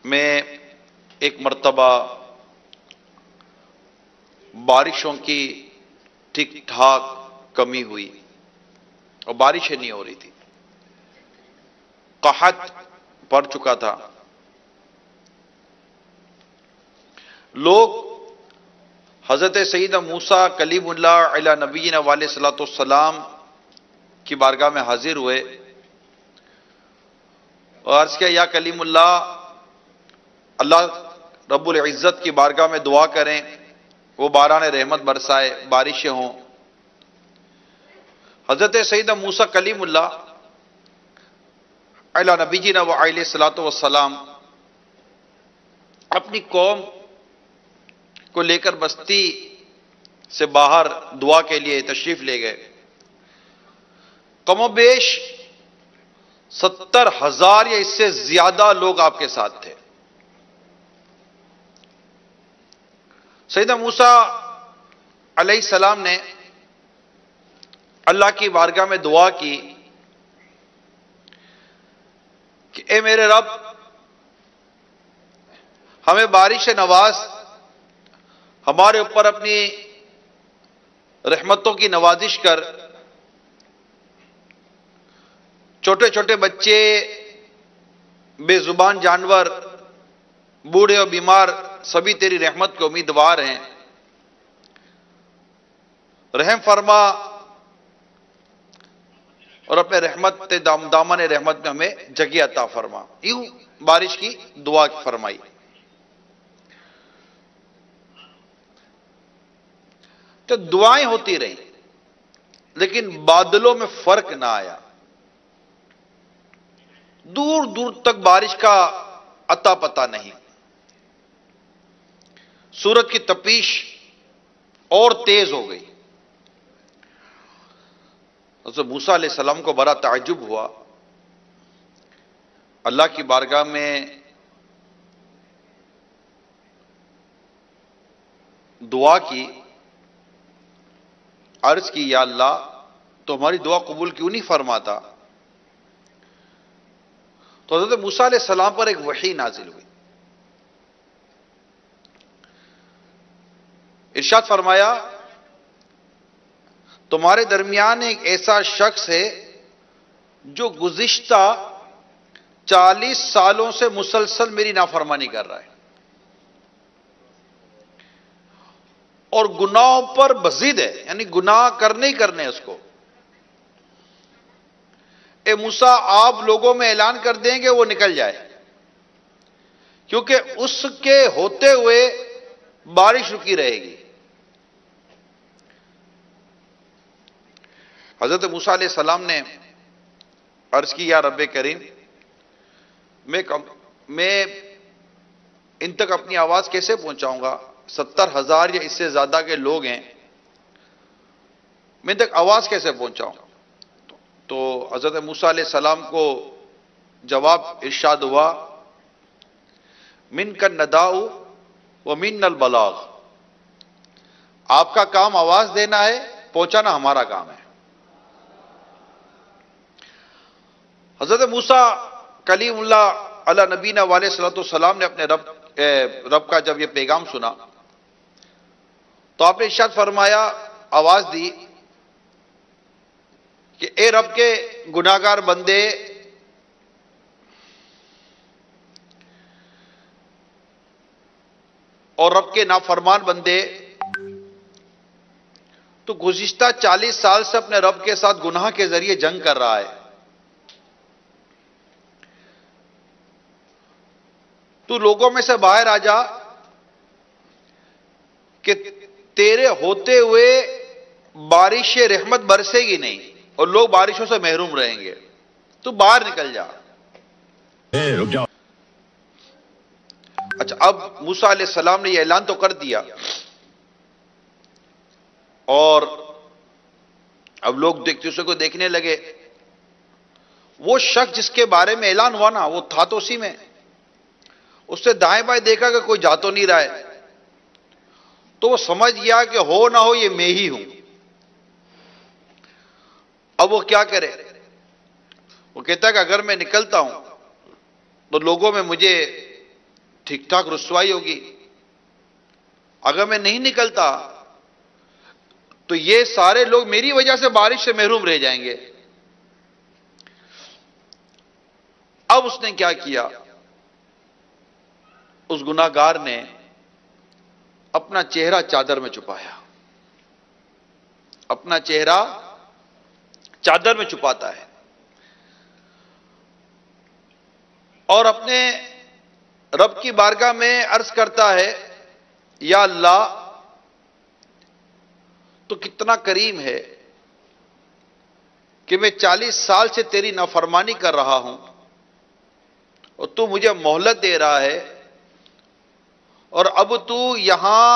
میں ایک مرتبہ بارشوں کی ٹھیک ٹھاک کمی ہوئی اور بارشیں نہیں ہو رہی تھی، قحط پڑ چکا تھا، لوگ حضرت سیدنا موسیٰ کلیم اللہ علی نبینا علیہ الصلوۃ والسلام کی بارگاہ میں حاضر ہوئے اور عرض کیا، یا کلیم اللہ، اللہ رب العزت کی بارگاہ میں دعا کریں وہ باران رحمت برسائے، بارشیں ہوں۔ حضرت سیدنا موسیٰ کلیم اللہ علی نبینا علیہ الصلوۃ والسلام اپنی قوم کو لے کر بستی سے باہر دعا کے لیے تشریف لے گئے۔ کم و بیش 70,000 یا اس سے زیادہ لوگ آپ کے ساتھ تھے۔ سیدنا موسیٰ علیہ السلام نے اللہ کی بارگاہ میں دعا کی کہ اے میرے رب، ہمیں بارش نواز، ہمارے اوپر اپنی رحمتوں کی نوازش کر، چھوٹے چھوٹے بچے، بے زبان جانور، بوڑھے اور بیمار سبھی تیری رحمت کے امیدوار ہیں، رحم فرما اور اپنے رحمت دامن رحمت میں ہمیں جگہ عطا فرما۔ یوں بارش کی دعا فرمائی۔ تو دعائیں ہوتی رہیں لیکن بادلوں میں فرق نہ آیا، دور دور تک بارش کا عطا پتہ نہیں، سورج کی تپیش اور تیز ہو گئی۔ حضرت موسیٰ علیہ السلام کو بڑا تعجب ہوا، اللہ کی بارگاہ میں دعا کی، عرض کی یا اللہ تو ہماری دعا قبول کیوں نہیں فرماتا؟ تو حضرت موسیٰ علیہ السلام پر ایک وحی نازل ہوئی، ارشاد فرمایا تمہارے درمیان ایک ایسا شخص ہے جو گزشتہ 40 سالوں سے مسلسل میری نافرمانی کر رہا ہے اور گناہوں پر بزید ہے، یعنی گناہ کرنے ہی کرنے اس کو۔ اے موسیٰ، آپ لوگوں میں اعلان کر دیں کہ وہ نکل جائے، کیونکہ اس کے ہوتے ہوئے بارش رکی رہے گی۔ حضرت موسیٰ علیہ السلام نے عرض کی یا رب کریم، میں ان تک اپنی آواز کیسے پہنچاؤں گا؟ 70,000 یا اس سے زیادہ کے لوگ ہیں، میں ان تک آواز کیسے پہنچاؤں؟ تو حضرت موسیٰ علیہ السلام کو جواب ارشاد ہوا، من کا النداء ومن البلاغ، آپ کا کام آواز دینا ہے، پہنچانا ہمارا کام ہے۔ حضرت موسیٰ کلیم اللہ علی نبینا علیہ الصلوۃ والسلام نے اپنے رب کا جب یہ پیغام سنا تو آپ نے ارشاد فرمایا، آواز دی کہ اے رب کے گناہگار بندے، اور رب کے نافرمان بندے، تو گزشتہ 40 سال سے اپنے رب کے ساتھ گناہ کے ذریعے جنگ کر رہا ہے، تو لوگوں میں سے باہر آ جا کہ تیرے ہوتے ہوئے بارش رحمت برسے گی نہیں اور لوگ بارشوں سے محروم رہیں گے، تو باہر نکل جا۔ رک جاؤ۔ اچھا، اب موسیٰ علیہ السلام نے یہ اعلان تو کر دیا اور اب لوگ ایک دوسرے کو دیکھنے لگے، وہ شخص جس کے بارے میں اعلان ہوا نا وہ تھا تو اسی میں، اس سے دائیں بائیں دیکھا کہ کوئی جا تو نہیں رہا ہے، تو وہ سمجھ گیا کہ ہو نہ ہو یہ میں ہی ہوں۔ اب وہ کیا کرے؟ وہ کہتا ہے کہ اگر میں نکلتا ہوں تو لوگوں میں مجھے ٹھیک ٹھاک رسوائی ہوگی. اگر میں نہیں نکلتا تو یہ سارے لوگ میری وجہ سے بارش سے محروم رہ جائیں گے. اب اس نے کیا کیا؟ اس گناہگار نے اپنا چہرہ چادر میں چھپایا. اپنا چہرہ چادر میں چھپاتا ہے اور اپنے رب کی بارگاہ میں عرض کرتا ہے، یا اللہ تو کتنا کریم ہے کہ میں 40 سال سے تیری نافرمانی کر رہا ہوں اور تو مجھے مہلت دے رہا ہے، اور اب تو یہاں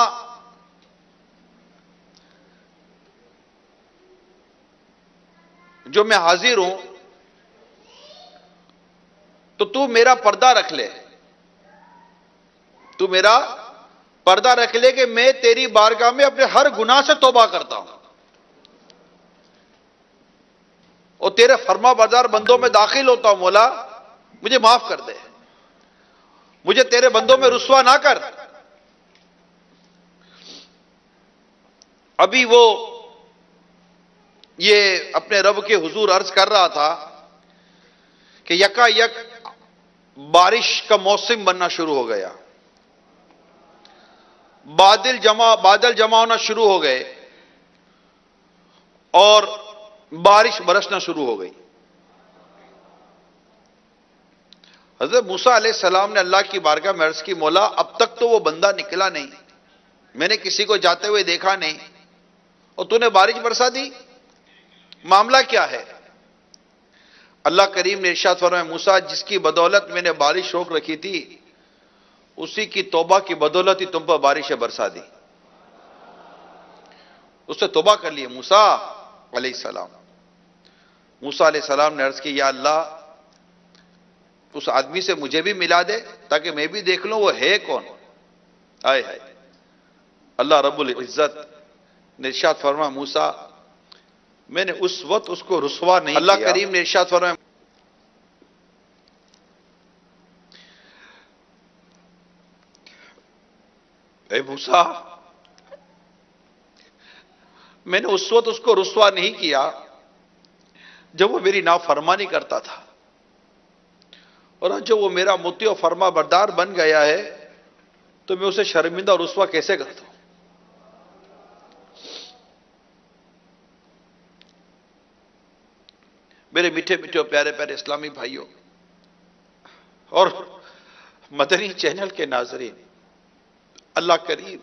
جو میں حاضر ہوں تو میرا پردہ رکھ لے. تو میرا پردہ رکھ لے کہ میں تیری بارگاہ میں اپنے ہر گناہ سے توبہ کرتا ہوں اور تیرے فرما بردار بندوں میں داخل ہوتا ہوں. مولا مجھے معاف کر دے، مجھے تیرے بندوں میں رسوا نہ کر. ابھی وہ یہ اپنے رب کے حضور عرض کر رہا تھا کہ یکا یک بارش کا موسم بننا شروع ہو گیا. بادل جمع ہونا شروع ہو گئے اور بارش برسنا شروع ہو گئی. حضرت موسیٰ علیہ السلام نے اللہ کی بارگاہ میں عرض کی، مولا اب تک تو وہ بندہ نکلا نہیں، میں نے کسی کو جاتے ہوئے دیکھا نہیں، اور تو نے بارش برسا دی، معاملہ کیا ہے؟ اللہ کریم نے ارشاد فرمایا، موسیٰ جس کی بدولت میں نے بارش روک رکھی تھی اسی کی توبہ کی بدولت ہی تم پر بارشیں برسا دی. اس سے توبہ کر لیے موسیٰ علیہ السلام. موسیٰ علیہ السلام نے عرض کی، یا اللہ اس آدمی سے مجھے بھی ملا دے تاکہ میں بھی دیکھ لوں وہ ہے کون. آئے ہائے، اللہ رب العزت نے ارشاد فرمایا، موسیٰ میں نے اس وقت اس کو رسوا نہیں کیا. اللہ کریم نے ارشاد فرمایا، اے موسیٰ میں نے اس وقت اس کو رسوا نہیں کیا جب وہ میری نافرمانی کرتا تھا، اور جب وہ میرا مطیع و فرما بردار بن گیا ہے تو میں اسے شرمندہ اور رسوا کیسے کرتا ہوں. میرے میٹھے میٹھے اور پیارے پیارے اسلامی بھائیوں اور مدنی چینل کے ناظرین، اللہ کریم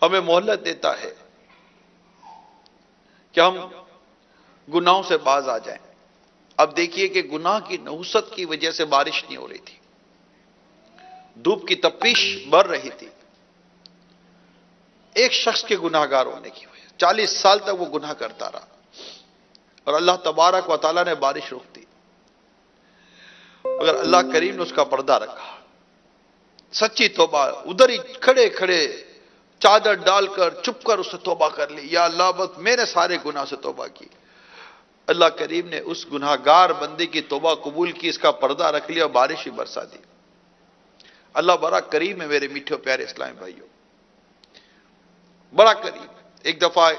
ہمیں مہلت دیتا ہے کہ ہم گناہوں سے باز آ جائیں. اب دیکھیے کہ گناہ کی نحوست کی وجہ سے بارش نہیں ہو رہی تھی، دھوپ کی تپش بڑھ رہی تھی، ایک شخص کے گناہگار ہونے کی وجہ 40 سال تک وہ گناہ کرتا رہا اور اللہ تبارک و تعالیٰ نے بارش روک دی. اگر اللہ کریم نے اس کا پردہ رکھا، سچی توبہ، ادھر ہی کھڑے کھڑے چادر ڈال کر چپ کر اسے توبہ کر لی، یا اللہ بس میں نے سارے گناہ سے توبہ کی، اللہ کریم نے اس گناہگار بندے کی توبہ قبول کی، اس کا پردہ رکھ لیا اور بارش ہی برسا دی. اللہ بڑا کریم ہے میرے میٹھے پیارے اسلامی بھائیوں، بڑا کریم. ایک دفعہ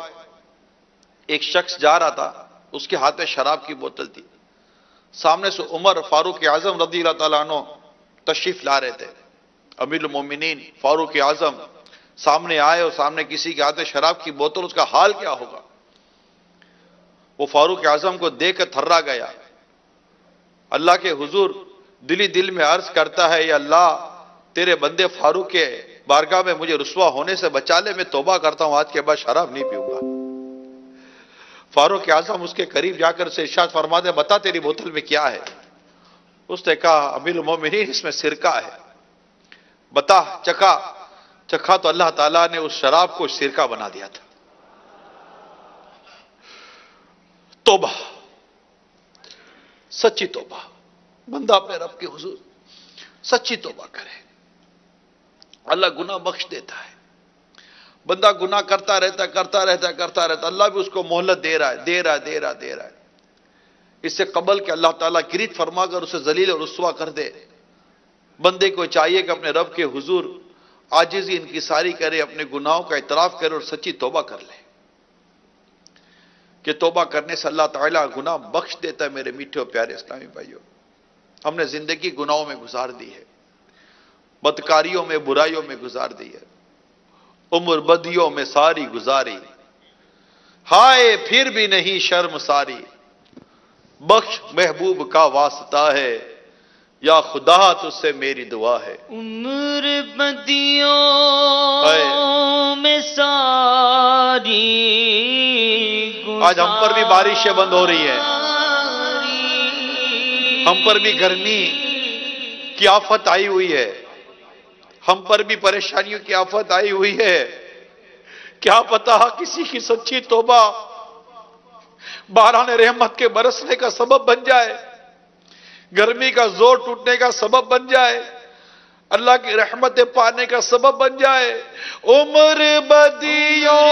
ایک شخص جا رہا تھا، اس کے ہاتھ میں شراب کی بوتل تھی، سامنے سے عمر فاروق اعظم رضی اللہ تعالیٰ عنہ تشریف لا رہے تھے. امیر المومنین فاروق اعظم سامنے آئے اور سامنے کسی کے ہاتھ میں شراب کی بوتل، اس کا حال کیا ہوگا؟ وہ فاروق اعظم کو دیکھ کر تھرا گیا. اللہ کے حضور دلی دل میں عرض کرتا ہے، یا اللہ تیرے بندے فاروق کے بارگاہ میں مجھے رسوا ہونے سے بچا لے، میں توبہ کرتا ہوں آج کے بعد شراب نہیں پیوں گا. فاروق اعظم اس کے قریب جا کر اسے ارشاد فرماتے، بتا تیری بوتل میں کیا ہے؟ اس نے کہا، امیر المومنین اس میں سرکہ ہے. بتا، چکھا تو اللہ تعالیٰ نے اس شراب کو سرکہ بنا دیا تھا. توبہ، سچی توبہ، بندہ اپنے رب کے حضور سچی توبہ کرے، اللہ گناہ بخش دیتا ہے. بندہ گناہ کرتا رہتا، اللہ بھی اس کو مہلت دے رہا ہے. اس سے قبل کہ اللہ تعالیٰ گریت فرما کر اسے ذلیل اور رسوا کر دے، بندے کو چاہیے کہ اپنے رب کے حضور عاجزی انکساری کرے، اپنے گناہوں کا اعتراف کرے اور سچی توبہ کر لے، کہ توبہ کرنے سے اللہ تعالیٰ گناہ بخش دیتا ہے۔ میرے میٹھے اور پیارے اسلامی بھائیوں، ہم نے زندگی گناہوں میں گزار دی ہے، بدکاریوں میں، برائیوں میں گزار دی ہے، عمر بدیوں میں ساری گزاری، ہائے پھر بھی نہیں شرم ساری، بخش محبوب کا واسطہ ہے، یا خدا تجھ سے میری دعا ہے۔ عمر بدیوں میں ساری آج ہم پر بھی بارشیں بند ہو رہی ہیں، ہم پر بھی گرمی کی آفت آئی ہوئی ہے، ہم پر بھی پریشانیوں کی آفت آئی ہوئی ہے۔ کیا پتا کسی کی سچی توبہ باران رحمت کے برسنے کا سبب بن جائے، گرمی کا زور ٹوٹنے کا سبب بن جائے، اللہ کی رحمتیں پانے کا سبب بن جائے۔ عمر بدیوں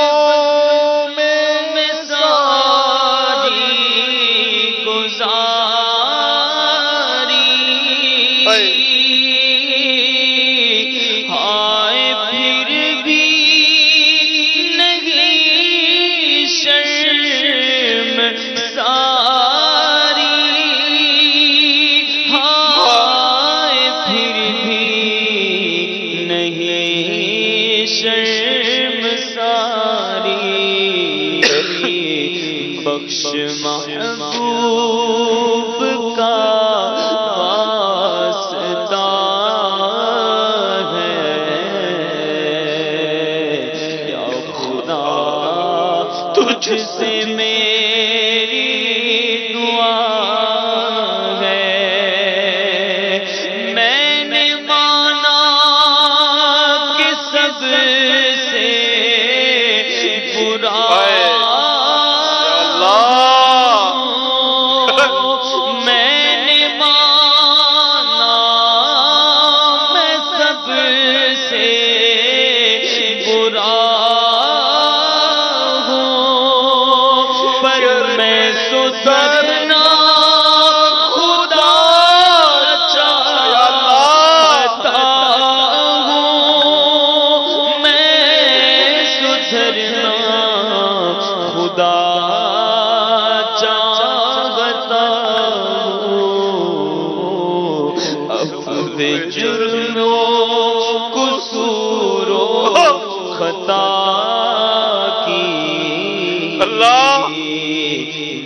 میں ساری گزاری، ہائے پھر بھی نہیں شرم ساری، ہائے پھر بھی نہیں شرم ساری، بخش محبوب کا واسطہ ہے، یا خدا تجھ سے میری دعا ہے۔ میں نے مانا کہ سب سے برا جرم و قصور و خطا کی، اللہ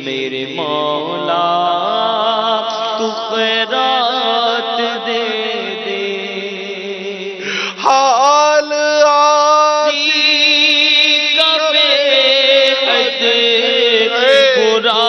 میرے مولا تو خیرات دے دے۔ حال آسی کا بے حد برا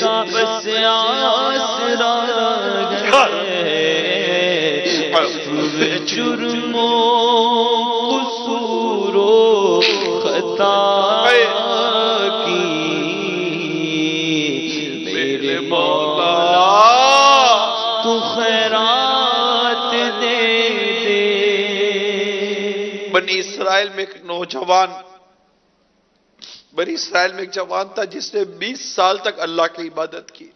کا بس آسرا ہے، جرم و قصور و خطا کی، میرے مولا تو خیرات دے دے۔ بنی اسرائیل میں ایک نوجوان، بنی اسرائیل میں ایک جوان تھا جس نے 20 سال تک اللہ کی عبادت کی،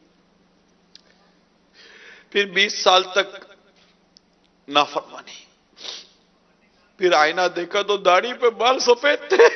پھر 20 سال تک نافرمانی، پھر آئینہ دیکھا تو داڑھی پہ بال سفید تھے،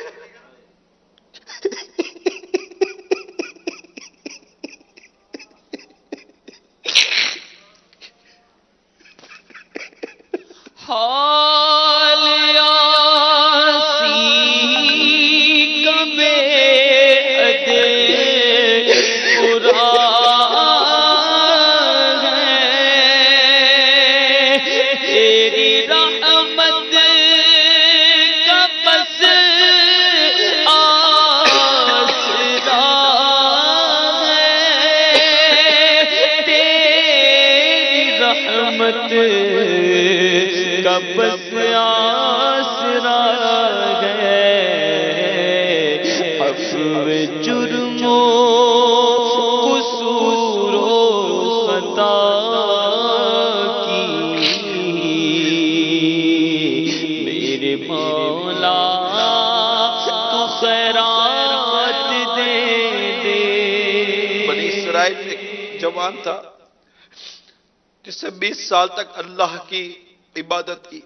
رحمت کا بس آسرا ہے، عفو جرم و قصور و خطا کی میرے مولا تو خیرات دے دے۔ بنی اسرائیل ایک جوان تھا جس سے 20 سال تک اللہ کی عبادت کی،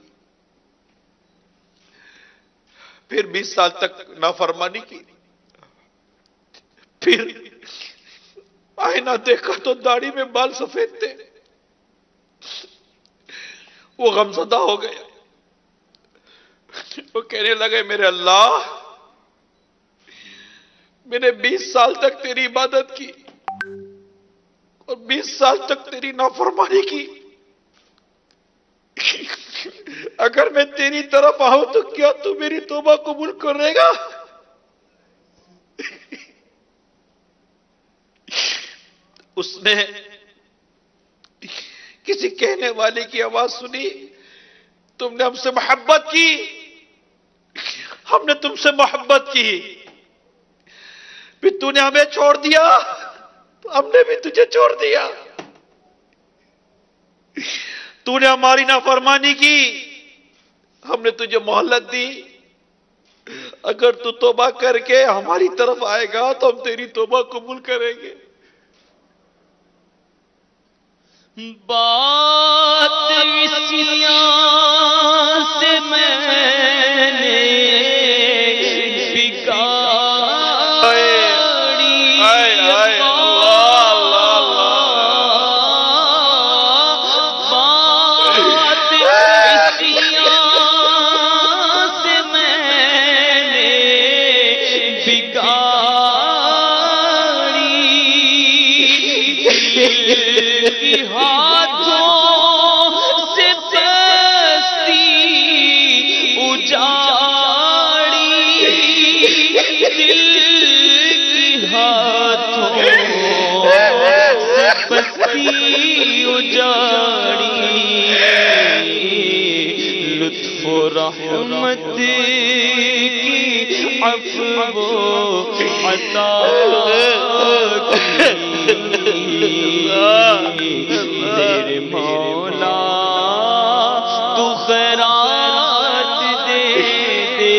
پھر 20 سال تک نافرمانی کی، پھر آئینہ دیکھا تو داڑھی میں بال سفید تھے، وہ غمزدہ ہو گیا، وہ کہنے لگے میرے اللہ، میں نے 20 سال تک تیری عبادت کی اور 20 سال تک تیری نافرمانی کی، اگر میں تیری طرف آؤں تو کیا تو میری توبہ قبول کرے گا؟ اس نے کسی کہنے والے کی آواز سنی، تم نے ہم سے محبت کی، ہم نے تم سے محبت کی، پھر تو نے ہمیں چھوڑ دیا تو ہم نے بھی تجھے چھوڑ دیا، تو نے ہماری نافرمانی کی، ہم نے تجھے مہلت دی، اگر تو توبہ کر کے ہماری طرف آئے گا تو ہم تیری توبہ قبول کریں گے۔ بات وسیعاں سے میں نے بگاڑی، بات وسیعاں سے میں نے بگاڑی، ہاتھوں سے دستی اجاڑی، دل کی ہاتھوں سے بستی اجاڑی، لطف و رحمت کی عفو و عطا میرے مولا تو خیرات دے دے،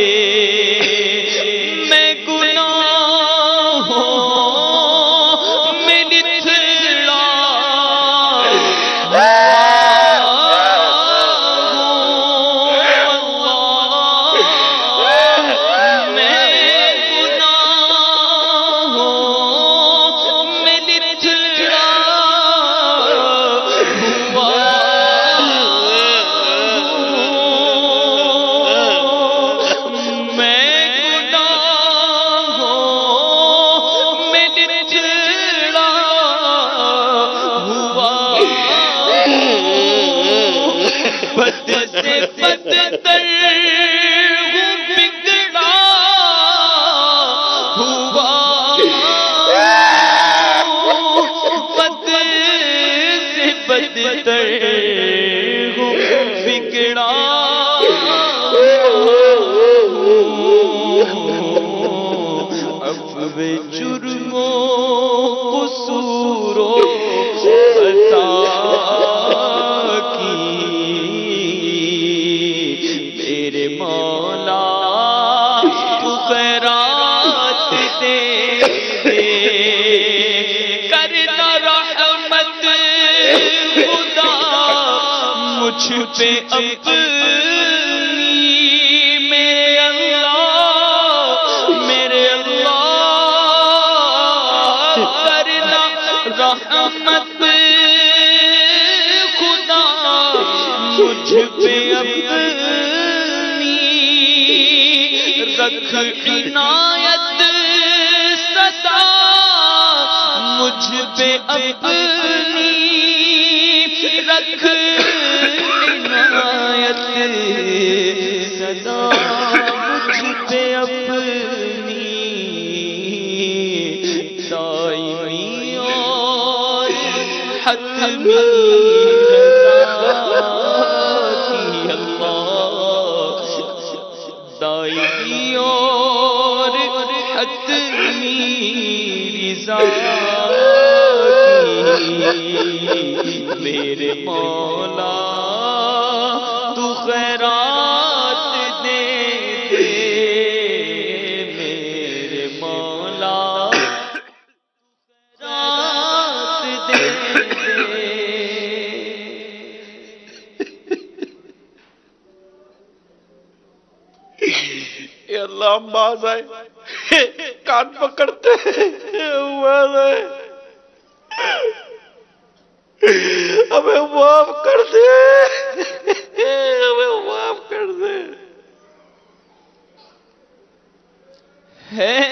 میں گناہوں میں نتھڑا جرم و قصور و خطا کی میرے مولا تو خیرات دے دے، کرنا رحمت خدا مجھ پہ اپنی، میرے اللہ میرے اللہ، کرنا رحمت خدا مجھ پہ اپنی، رکھ عنایت سدا مجھ پہ اپنی، رکھ عنایت سدا مجھ پہ اپنی، دائمی اور حتمی رضا حتمی رضا کی میرے مولا تو خیرات دے دے میرے مولا خیرات دے دے اے اللہ ہم باز آئے کان پکڑتے باز آئے ہمیں معاف کر دے ہمیں معاف کر دے ہے